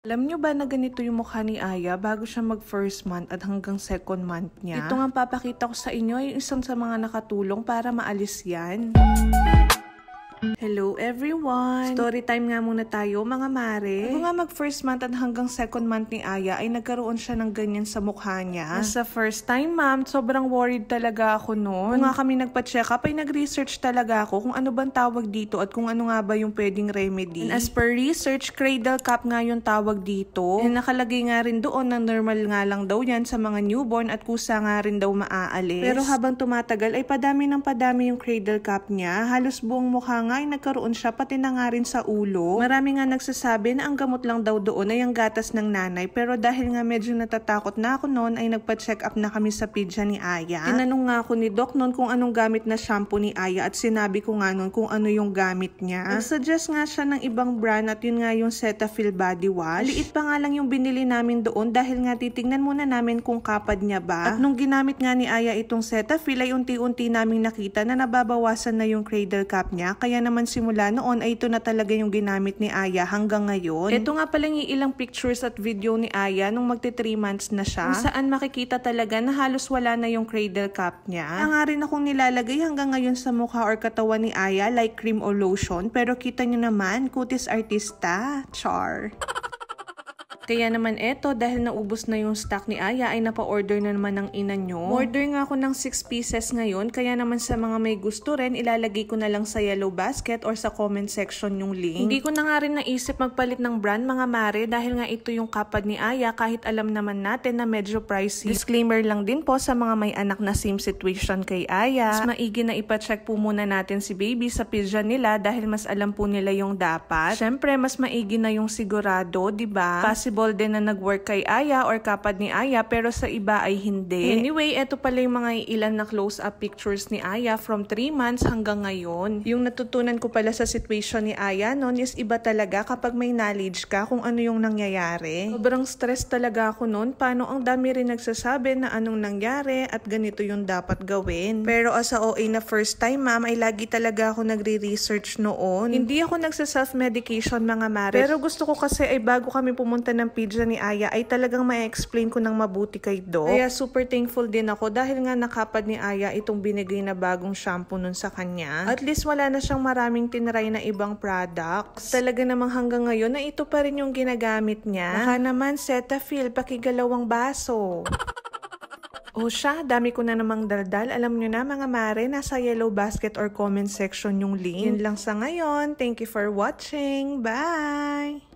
Alam nyo ba na ganito yung mukha ni Aya bago siya mag first month at hanggang second month niya? Ito nga papakita ko sa inyo yung isang sa mga nakatulong para maalis yan. Hello everyone! Story time nga muna tayo mga mare. Bago nga mag first month at hanggang second month ni Aya ay nagkaroon siya ng ganyan sa mukha niya. Sa first time ma'am, sobrang worried talaga ako noon. Kung nga kami nagpa-check up ay nag-research talaga ako kung ano bang tawag dito at kung ano nga ba yung pwedeng remedy. And as per research, cradle cap nga yung tawag dito. And nakalagay nga rin doon na normal nga lang daw yan sa mga newborn at kusa nga rin daw maaalis. Pero habang tumatagal ay padami ng padami yung cradle cap niya. Halos buong mukha nga ay nagkaroon siya pati na nga rin sa ulo. Marami nga nagsasabi na ang gamot lang daw doon ay ang gatas ng nanay, pero dahil nga medyo natatakot na ako noon ay nagpa-check up na kami sa pidya ni Aya. Tinanong nga ako ni Doc noon kung anong gamit na shampoo ni Aya at sinabi ko nga noon kung ano yung gamit niya. Nag-suggest nga siya ng ibang brand at yun nga yung Cetaphil body wash. Liit pa nga lang yung binili namin doon dahil nga titingnan muna namin kung kapad niya ba. At nung ginamit nga ni Aya itong Cetaphil ay unti-unti naming nakita na nababawasan na yung cradle cap niya, kaya naman simula noon ay ito na talaga yung ginamit ni Aya hanggang ngayon. Ito nga pala yung ilang pictures at video ni Aya nung magti 3 months na siya, kung saan makikita talaga na halos wala na yung cradle cap niya. Nga rin akong nilalagay hanggang ngayon sa mukha or katawan ni Aya like cream or lotion, pero kita nyo naman, kutis artista. Char. Kaya naman eto, dahil naubos na yung stock ni Aya ay napa-order na naman ng ina nyo. Order nga ako ng 6 pieces ngayon, kaya naman sa mga may gusto rin, ilalagay ko na lang sa yellow basket or sa comment section yung link. Hindi ko na nga rin naisip magpalit ng brand mga mare dahil nga ito yung kapad ni Aya kahit alam naman natin na medyo pricey. Disclaimer lang din po sa mga may anak na same situation kay Aya. Mas maigi na ipacheck po muna natin si baby sa pidya nila dahil mas alam po nila yung dapat. Syempre, mas maigi na yung sigurado, diba? Possible din na nag-work kay Aya or kapad ni Aya pero sa iba ay hindi. Anyway, eto pala yung mga ilan na close-up pictures ni Aya from 3 months hanggang ngayon. Yung natutunan ko pala sa situation ni Aya noon is iba talaga kapag may knowledge ka kung ano yung nangyayari. Sobrang stress talaga ako noon. Paano ang dami rin nagsasabi na anong nangyari at ganito yung dapat gawin. Pero as a OA na first time ma'am ay lagi talaga ako nagre-research noon. Hindi ako nagsa-self-medication mga mare. Pero gusto ko kasi ay bago kami pumunta ng pidya ni Aya ay talagang ma-explain ko ng mabuti kay Doc. Kaya super thankful din ako dahil nga nakapad ni Aya itong binigay na bagong shampoo nun sa kanya. At least wala na siyang maraming tinry na ibang products. Talaga namang hanggang ngayon na ito pa rin yung ginagamit niya. Baka naman Cetaphil, pakigalawang baso. O siya, dami ko na namang daldal. Alam nyo na mga mare, nasa yellow basket or comment section yung link. Yun lang sa ngayon. Thank you for watching. Bye!